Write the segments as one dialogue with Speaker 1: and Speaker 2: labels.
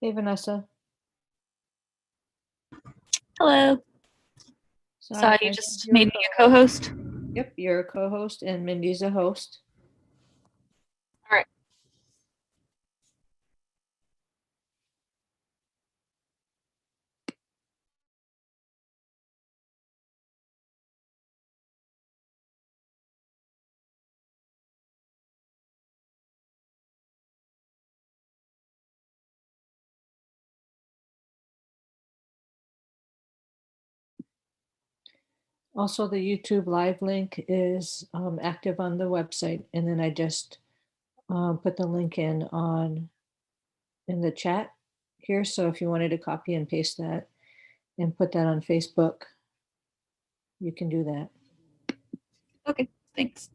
Speaker 1: Hey, Vanessa.
Speaker 2: Hello.
Speaker 1: So
Speaker 2: Saw you
Speaker 1: I made
Speaker 2: just
Speaker 1: you a
Speaker 2: made me a
Speaker 1: co-host.
Speaker 2: co-host.
Speaker 1: Yep, you're a co-host and Mindy's a host.
Speaker 2: All right.
Speaker 1: Also, the YouTube live link is active on the website, and then I just put the link in the chat here. So if you wanted to copy and paste that and put that on Facebook, you can do that.
Speaker 2: Okay. Thanks.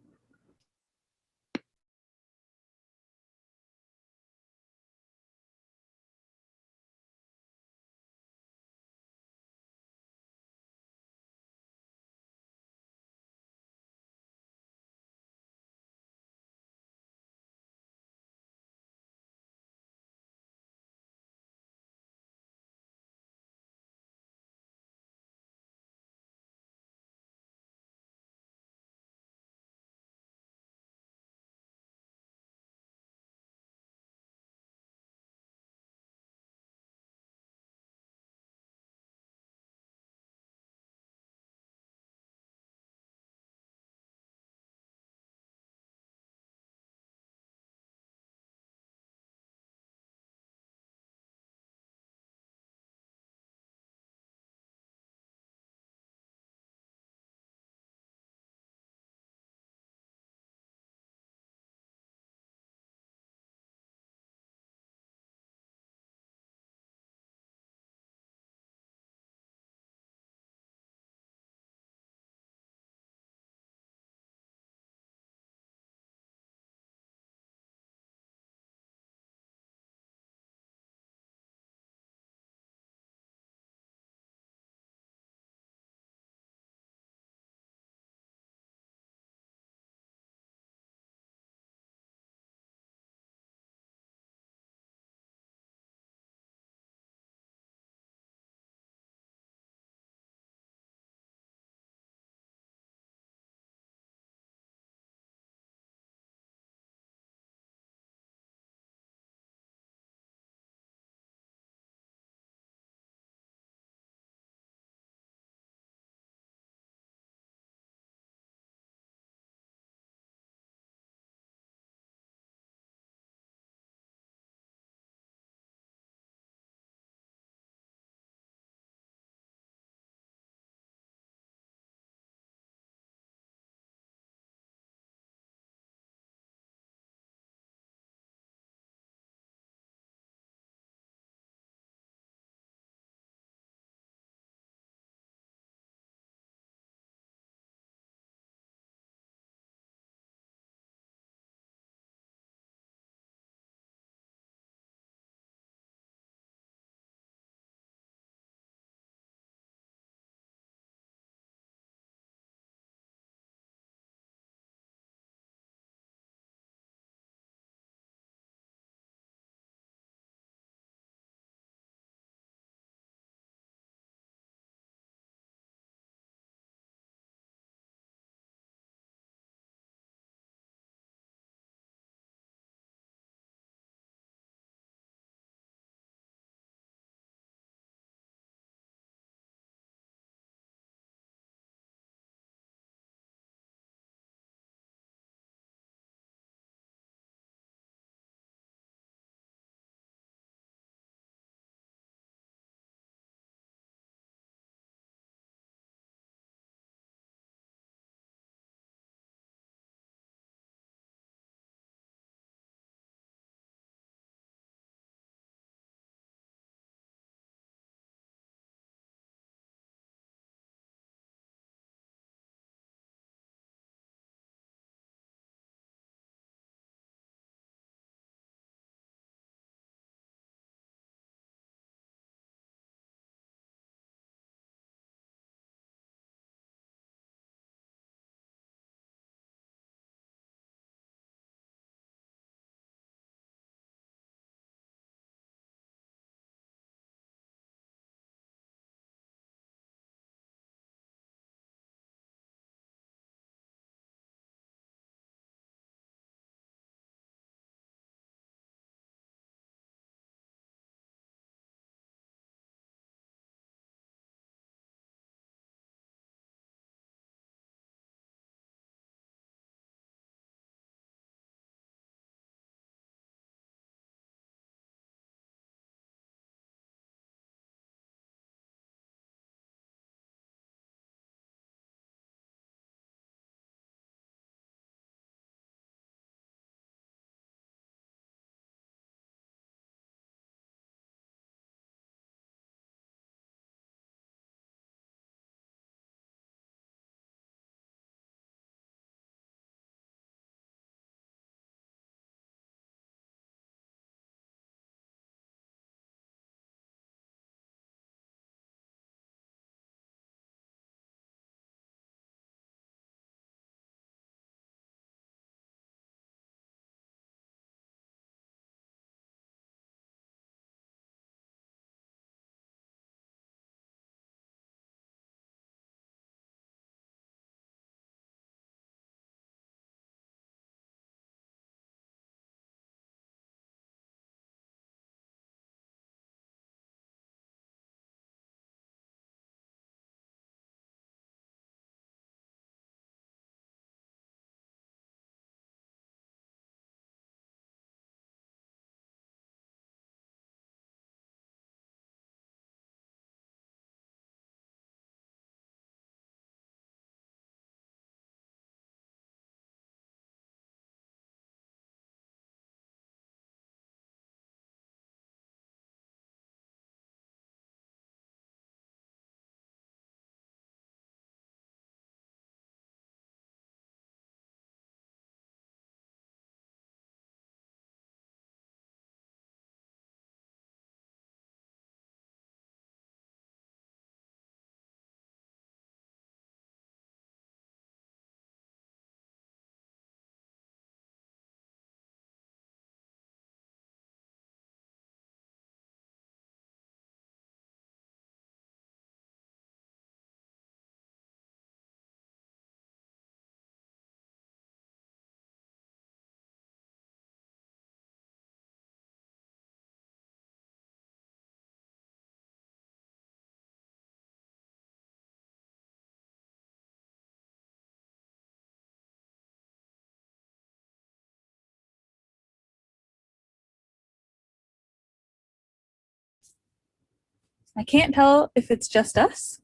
Speaker 2: I can't tell if it's just us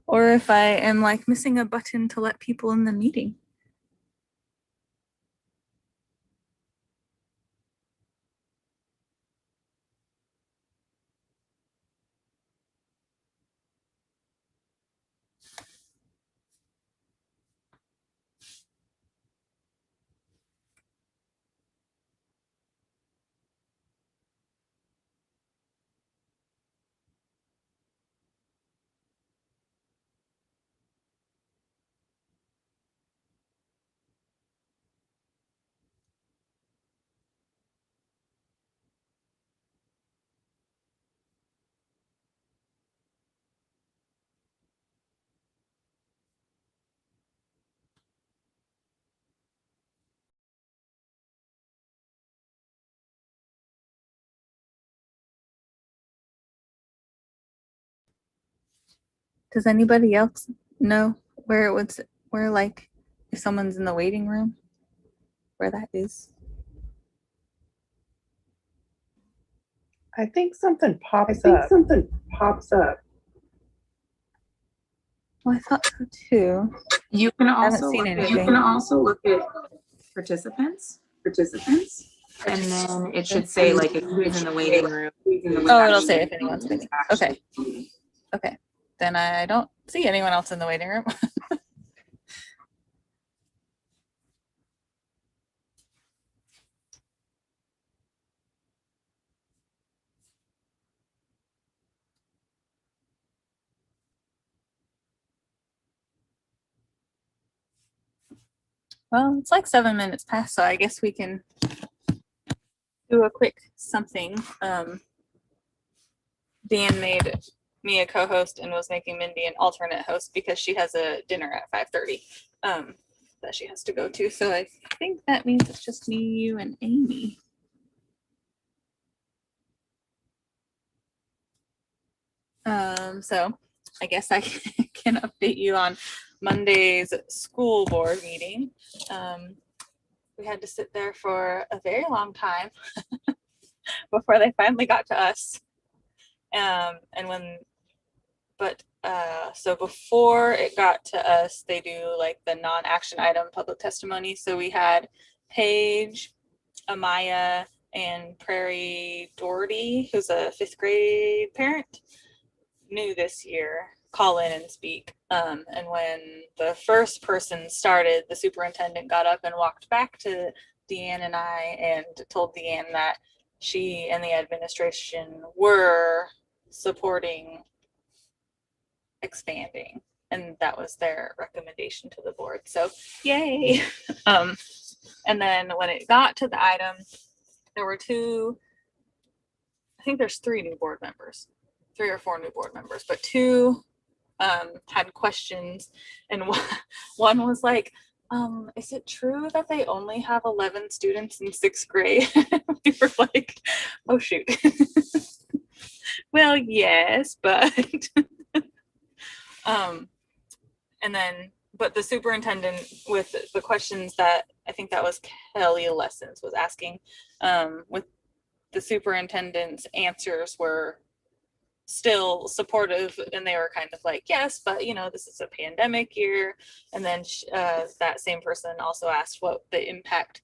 Speaker 2: or if I am like missing a button to let people in the meeting. Does anybody else know where it was, where like if someone's in the waiting room, where that is?
Speaker 3: I think something
Speaker 4: I
Speaker 3: pops
Speaker 4: think
Speaker 3: up.
Speaker 4: something pops up.
Speaker 2: Well, I thought so too.
Speaker 5: You can
Speaker 2: I haven't
Speaker 5: also
Speaker 2: seen
Speaker 5: look at
Speaker 2: anything.
Speaker 5: participants,
Speaker 4: And
Speaker 5: and then it should say like if who's in the waiting room.
Speaker 2: Oh, it'll say if anyone's waiting. Okay. Okay. Then I don't see anyone else in the waiting room. Well, it's like 7 minutes past, so I guess we can do a quick something. Dan made me a co-host and was making Mindy an alternate host because she has a dinner at 5:30 that she has to go to. So I think that means it's just me, you, and Amy. So I guess I can update you on Monday's school board meeting. We had to sit there for a very long time before they finally got to us. So before it got to us, they do like the non-action item public testimony. So we had Paige, Amaya, and Prairie Doherty, who's a 5th grade parent, new this year, call in and speak. And when the first person started, the superintendent got up and walked back to Deanne and I and told Deanne that she and the administration were supporting expanding, and that was their recommendation to the board. So yay. And then when it got to the item, there were I think there's 3 new board members, 3 or 4 new board members, but 2 had questions, and one was like, is it true that they only have 11 students in 6th grade? We were like, oh shoot. Well, yes, but and then but the superintendent, with the questions that I think that was Kelly Lessons was asking, with the superintendent's answers were still supportive, and they were kind of like, yes, but this is a pandemic year. And then that same person also asked what the impact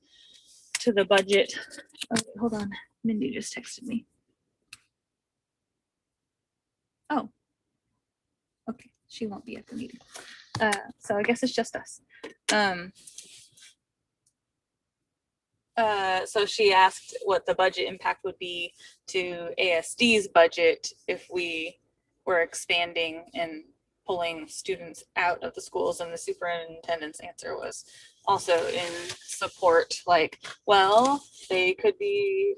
Speaker 2: to the budget. Oh, hold on, Mindy just texted me. Oh, okay, she won't be at the meeting. So I guess it's just us. So she asked what the budget impact would be to ASD's budget if we were expanding and pulling students out of the schools, and the superintendent's answer was also in support, like, well, they could be,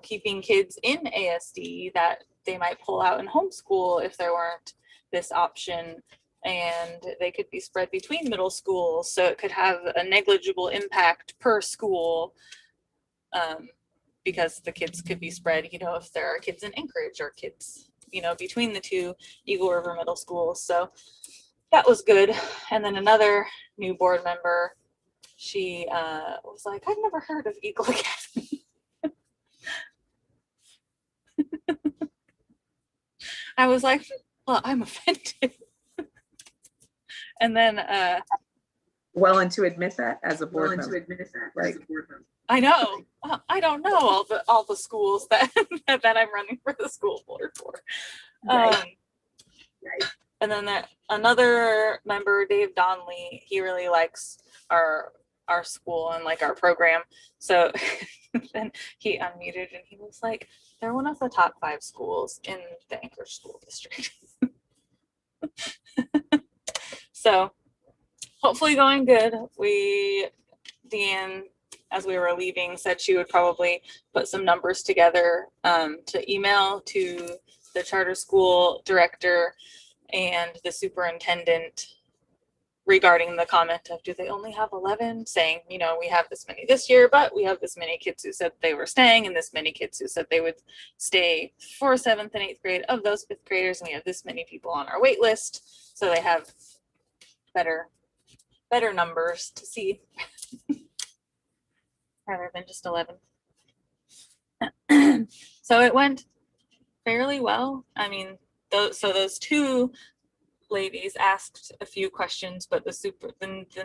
Speaker 2: keeping kids in ASD that they might pull out and homeschool if there weren't this option, and they could be spread between middle schools, so it could have a negligible impact per school, because the kids could be spread, if there are kids in Anchorage or kids, between the 2 Eagle River middle schools. So that was good. And then another new board member, she was like, I've never heard of Eagle Academy. I was like, well, I'm offended. And then
Speaker 6: Willing to admit that as a board member. Like,
Speaker 2: I know. I don't know all the schools that that I'm running for the school board for.
Speaker 6: Right.
Speaker 2: And then another member, Dave Donnelly, he really likes our school and like our program. So then he unmuted and he was like, they're one of the top 5 schools in the Anchorage School District. So hopefully going good. Deanne, as we were leaving, said she would probably put some numbers together to email to the charter school director and the superintendent regarding the comment of, do they only have 11? Saying, you know, we have this many this year, but we have this many kids who said they were staying and this many kids who said they would stay for 7th and 8th grade of those 5th graders. And we have this many people on our wait list. So they have better numbers to see rather than just 11. So it went fairly well. I mean, those 2 ladies asked a few questions, but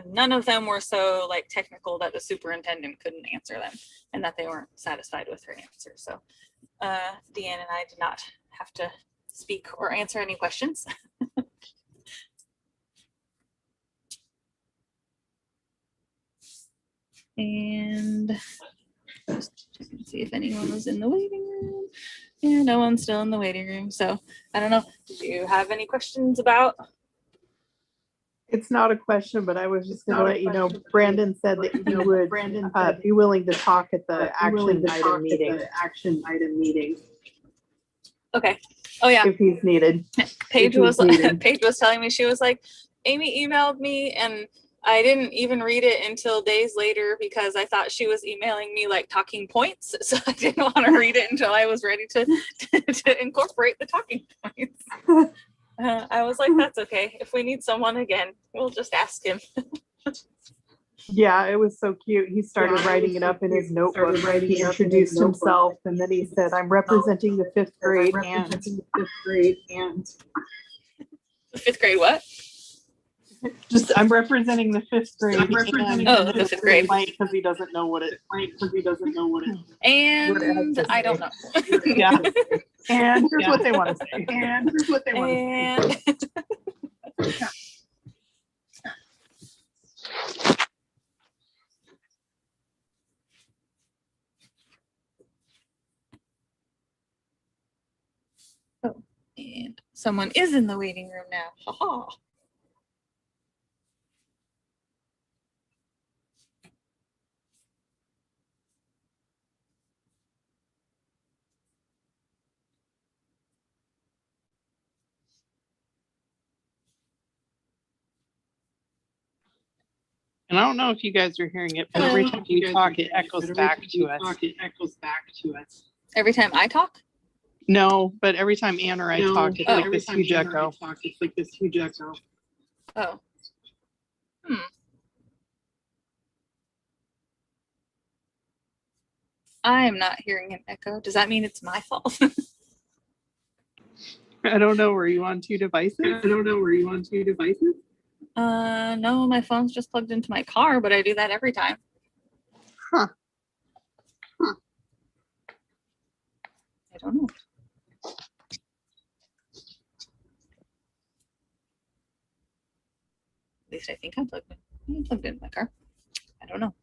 Speaker 2: none of them were so like technical that the superintendent couldn't answer them and that they weren't satisfied with her answer. So Deanne and I did not have to speak or answer any questions. And just see if anyone was in the waiting room. Yeah, no one's still in the waiting room. So I don't know. Did you have any questions about?
Speaker 3: It's not a question, but I was just gonna let you know, Brandon said that he would be willing to talk at the action item meeting.
Speaker 2: Okay. Oh yeah.
Speaker 3: If he's needed.
Speaker 2: Paige was telling me, she was like, Amy emailed me and I didn't even read it until days later because I thought she was emailing me like talking points. So I didn't want to read it until I was ready to incorporate the talking points. I was like, that's okay. If we need someone again, we'll just ask him.
Speaker 3: Yeah, it was so cute. He started writing it up in his notebook. He introduced himself and then he said, I'm representing the 5th grade and
Speaker 2: The 5th grade what?
Speaker 3: just I'm representing the 5th grade.
Speaker 2: Oh, the 5th grade.
Speaker 3: Because he doesn't know what it.
Speaker 2: And I don't know.
Speaker 3: Yeah. And here's what they want to say.
Speaker 2: And oh, and someone is in the waiting room now. Ha-ha.
Speaker 7: And I don't know if you guys are hearing it, but every time you talk, it echoes back to us.
Speaker 2: Every time I talk?
Speaker 7: No, but every time Ann or I talk, it's like this huge echo.
Speaker 2: Oh. I am not hearing an echo. Does that mean it's my fault?
Speaker 7: I don't know. Were you on 2 devices?
Speaker 2: No, my phone's just plugged into my car, but I do that every time.
Speaker 7: Huh.
Speaker 2: I don't know. At least I think I'm plugged in. I'm plugged into my car. I don't know.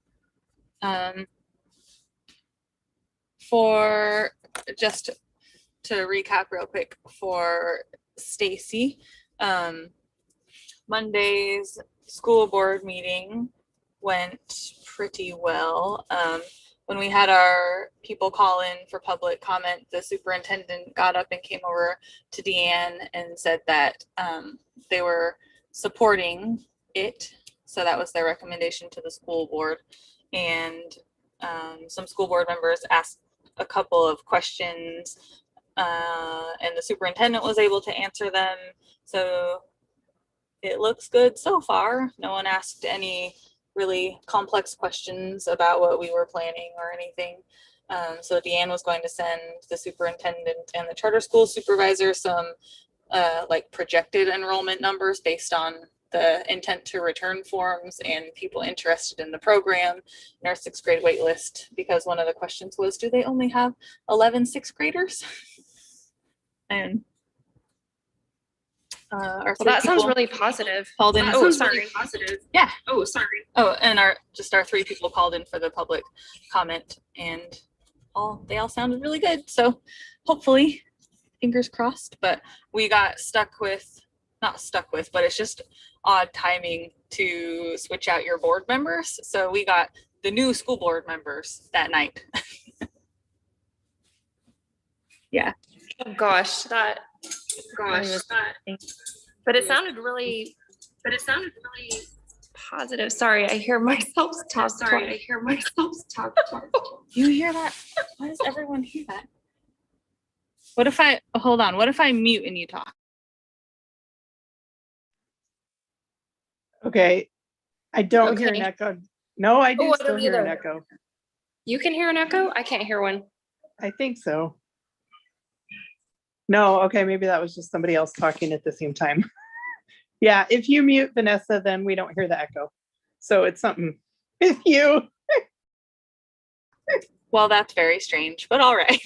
Speaker 2: For just to recap real quick for Stacy, Monday's school board meeting went pretty well. When we had our people call in for public comment, the superintendent got up and came over to Deanne and said that they were supporting it. So that was their recommendation to the school board. And some school board members asked a couple of questions and the superintendent was able to answer them. So it looks good so far. No one asked any really complex questions about what we were planning or anything. So Deanne was going to send the superintendent and the charter school supervisor some like projected enrollment numbers based on the intent to return forms and people interested in the program in our 6th grade wait list, because one of the questions was, do they only have 11 6th graders? And our
Speaker 8: Well,
Speaker 2: three
Speaker 8: that sounds
Speaker 2: people
Speaker 8: really positive.
Speaker 2: called in.
Speaker 8: Oh, sorry.
Speaker 2: Yeah. Oh, sorry. Oh, and our 3 people called in for the public comment, and they all sounded really good. So hopefully, fingers crossed. But we got not stuck with, but it's just odd timing to switch out your board members. So we got the new school board members that night. Yeah.
Speaker 8: Oh, gosh, that. But it sounded really positive. Sorry, I hear myself talk.
Speaker 2: You hear that? Why does everyone hear that? What if I mute and you talk?
Speaker 3: Okay. I don't hear an
Speaker 8: Okay.
Speaker 3: echo. No, I do
Speaker 8: Oh, I
Speaker 3: still
Speaker 8: don't
Speaker 3: hear an
Speaker 8: either.
Speaker 3: echo.
Speaker 8: You can hear an echo? I can't hear one.
Speaker 3: I think so. No, okay, maybe that was just somebody else talking at the same time. Yeah, if you mute Vanessa, then we don't hear the echo. So it's something with you.
Speaker 2: Well, that's very strange, but all right.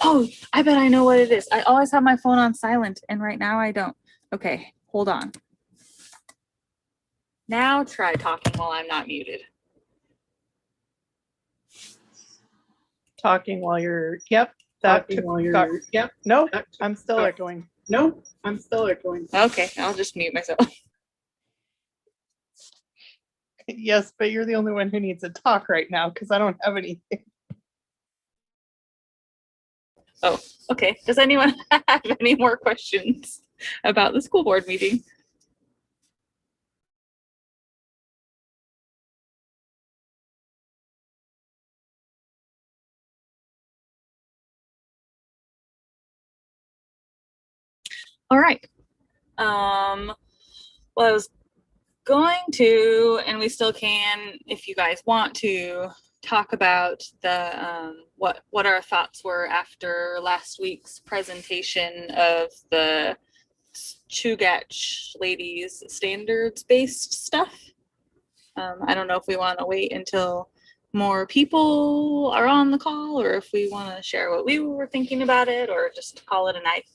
Speaker 2: Oh, I bet I know what it is. I always have my phone on silent, and right now I don't. Okay, hold on. Now try talking while I'm not muted.
Speaker 3: Talking while you're, yep. Yep, nope, I'm still echoing.
Speaker 2: Okay, I'll just mute myself.
Speaker 3: Yes, but you're the only one who needs to talk right now because I don't have anything.
Speaker 2: Oh, okay. Does anyone have any more questions about the school board meeting? All right. Well, I was going to, and we still can, if you guys want to, talk about the what our thoughts were after last week's presentation of the Chugach ladies standards-based stuff. I don't know if we want to wait until more people are on the call, or if we want to share what we were thinking about it, or just call it a night.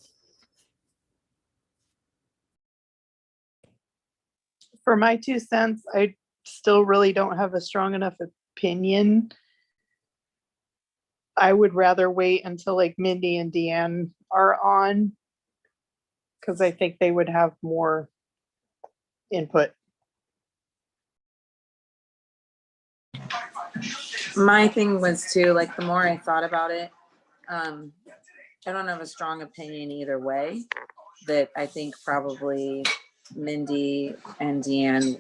Speaker 3: For my 2 cents, I still really don't have a strong enough opinion. I would rather wait until like Mindy and Deanne are on, because I think they would have more input.
Speaker 6: My thing was too, like, the more I thought about it, I don't have a strong opinion either way. That I think probably Mindy and Deanne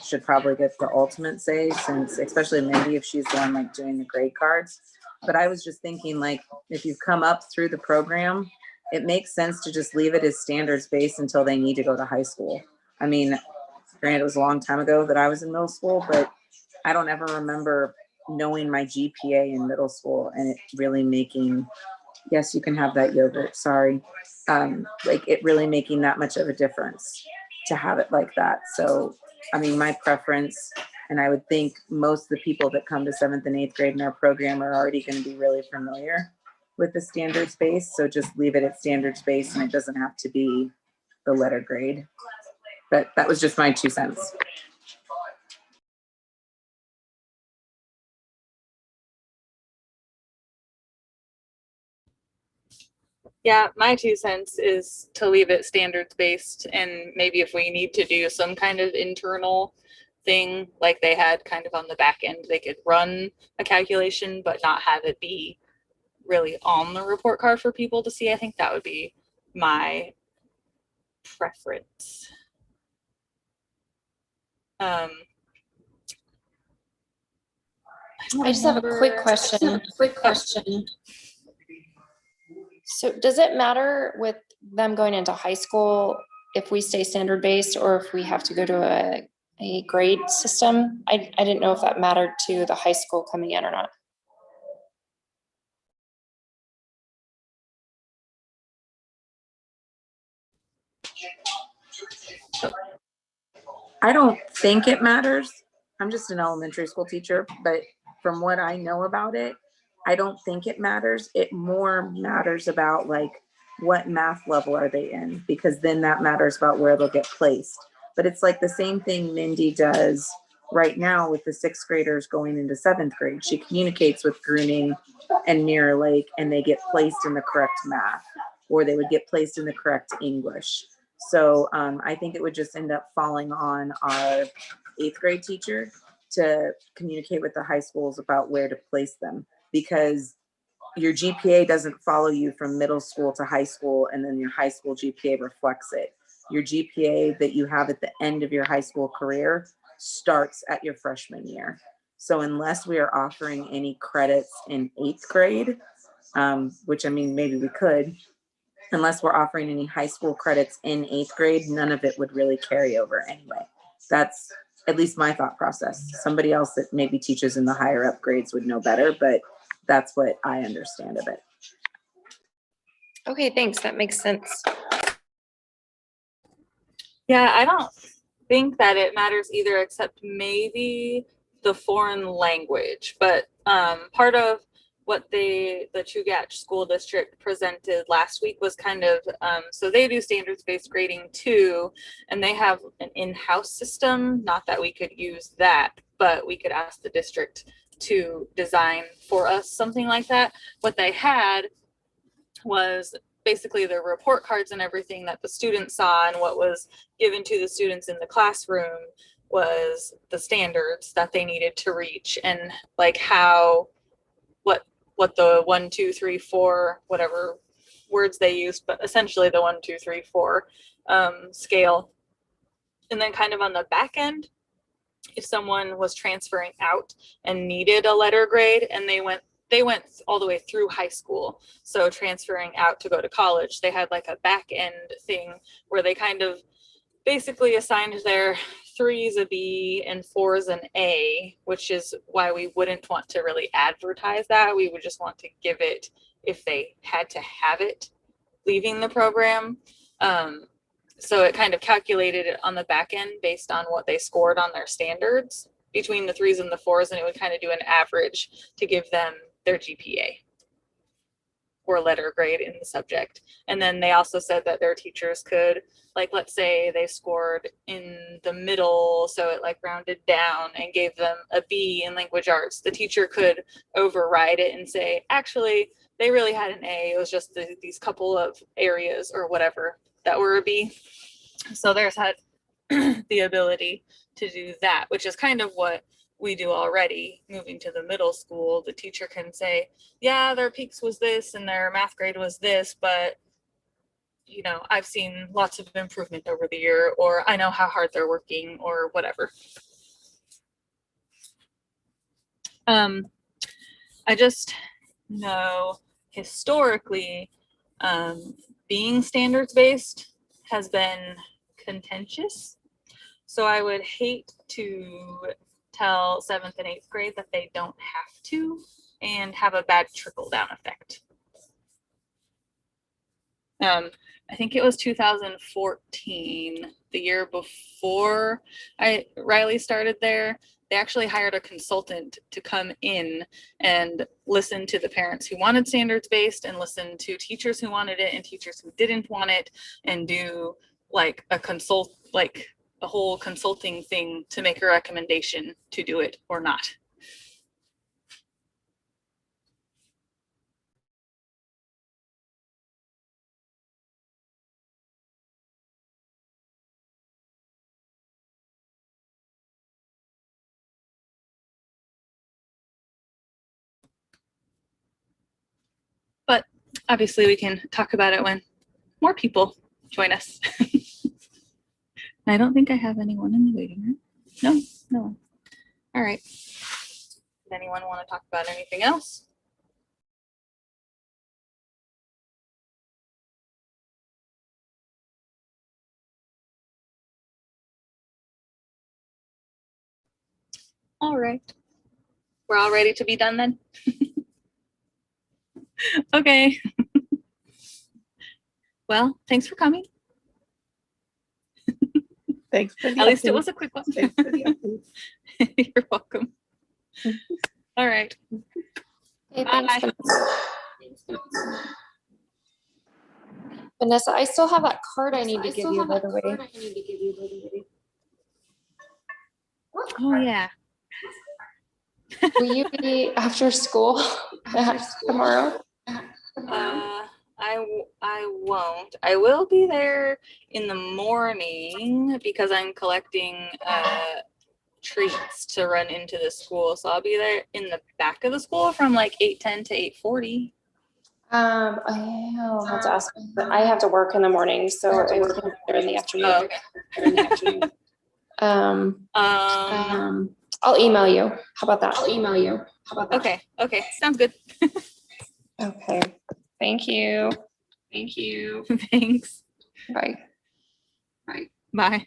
Speaker 6: should probably get the ultimate say, since especially Mindy, if she's the one like doing the grade cards. But I was just thinking, like, if you've come up through the program, it makes sense to just leave it as standards based until they need to go to high school. I mean, granted, it was a long time ago that I was in middle school, but I don't ever remember knowing my GPA in middle school and it really making, yes, you can have that yogurt, sorry. Like it really making that much of a difference to have it like that. So, I mean, my preference, and I would think most of the people that come to 7th and 8th grade in our program are already going to be really familiar with the standards base. So just leave it at standards base and it doesn't have to be the letter grade. But that was just my 2 cents.
Speaker 2: Yeah, my 2 cents is to leave it standards based, and maybe if we need to do some kind of internal thing like they had kind of on the back end, they could run a calculation but not have it be really on the report card for people to see. I think that would be my preference.
Speaker 8: I just have a quick question. So does it matter with them going into high school if we stay standard based or if we have to go to a grade system? I didn't know if that mattered to the high school coming in or not.
Speaker 6: I don't think it matters. I'm just an elementary school teacher, but from what I know about it, I don't think it matters. It more matters about like what math level are they in, because then that matters about where they'll get placed. But it's like the same thing Mindy does right now with the sixth graders going into seventh grade. She communicates with Gruning and Mirror Lake and they get placed in the correct math, or they would get placed in the correct English. So I think it would just end up falling on our eighth grade teacher to communicate with the high schools about where to place them, because your GPA doesn't follow you from middle school to high school and then your high school GPA reflects it. Your GPA that you have at the end of your high school career starts at your freshman year. So unless we are offering any credits in eighth grade, which I mean, maybe we could, unless we're offering any high school credits in eighth grade, none of it would really carry over anyway. That's at least my thought process. Somebody else that maybe teaches in the higher up grades would know better, but that's what I understand of it.
Speaker 8: Okay, thanks. That makes sense.
Speaker 2: Yeah, I don't think that it matters either, except maybe the foreign language. But part of what the Chugach School District presented last week was kind of, so they do standards-based grading too, and they have an in-house system. Not that we could use that, but we could ask the district to design for us something like that. What they had was basically the report cards and everything that the students saw, and what was given to the students in the classroom was the standards that they needed to reach, and like how what the 1, 2, 3, 4, whatever words they used, but essentially the 1, 2, 3, 4 scale. And then kind of on the back end, if someone was transferring out and needed a letter grade and they went all the way through high school, so transferring out to go to college, they had like a back end thing where they kind of basically assigned their 3s a B and 4s an A, which is why we wouldn't want to really advertise that. We would just want to give it if they had to have it leaving the program. So it kind of calculated it on the back end based on what they scored on their standards between the 3s and the 4s, and it would kind of do an average to give them their GPA or letter grade in the subject. And then they also said that their teachers could, like, let's say they scored in the middle, so it like rounded down and gave them a B in language arts. The teacher could override it and say, actually, they really had an A. It was just these couple of areas or whatever that were a B. So there's had the ability to do that, which is kind of what we do already. Moving to the middle school, the teacher can say, yeah, their peaks was this and their math grade was this, but you know, I've seen lots of improvement over the year, or I know how hard they're working, or whatever. I just know historically, being standards based has been contentious. So I would hate to tell 7th and 8th grade that they don't have to and have a bad trickle down effect. I think it was 2014, the year before Riley started there. They actually hired a consultant to come in and listen to the parents who wanted standards based and listen to teachers who wanted it and teachers who didn't want it, and do like a whole consulting thing to make a recommendation to do it or not. But obviously we can talk about it when more people join us. I don't think I have anyone in the waiting room. No, no one. All right. Does anyone want to talk about anything else? All right. We're all ready to be done then? Okay. Well, thanks for coming.
Speaker 3: Thanks for the
Speaker 2: At least it
Speaker 3: update.
Speaker 2: was a quick one.
Speaker 3: Thanks for the update.
Speaker 2: You're welcome. All right.
Speaker 8: Okay, thanks,
Speaker 2: Bye.
Speaker 8: Vanessa. Vanessa, I still have that card I need to give you, by the way.
Speaker 2: Oh yeah.
Speaker 8: Will you be after school tomorrow?
Speaker 2: I won't. I will be there in the morning because I'm collecting treats to run into the school. So I'll be there in the back of the school from like 8:10 to 8:40.
Speaker 8: I'll have to ask, but I have to work in the morning, so I was gonna be there in the afternoon. I'll email you. How about that?
Speaker 2: Okay. Okay. Sounds good.
Speaker 8: Okay. Thank you.
Speaker 2: Thanks.
Speaker 8: Bye.
Speaker 2: Bye.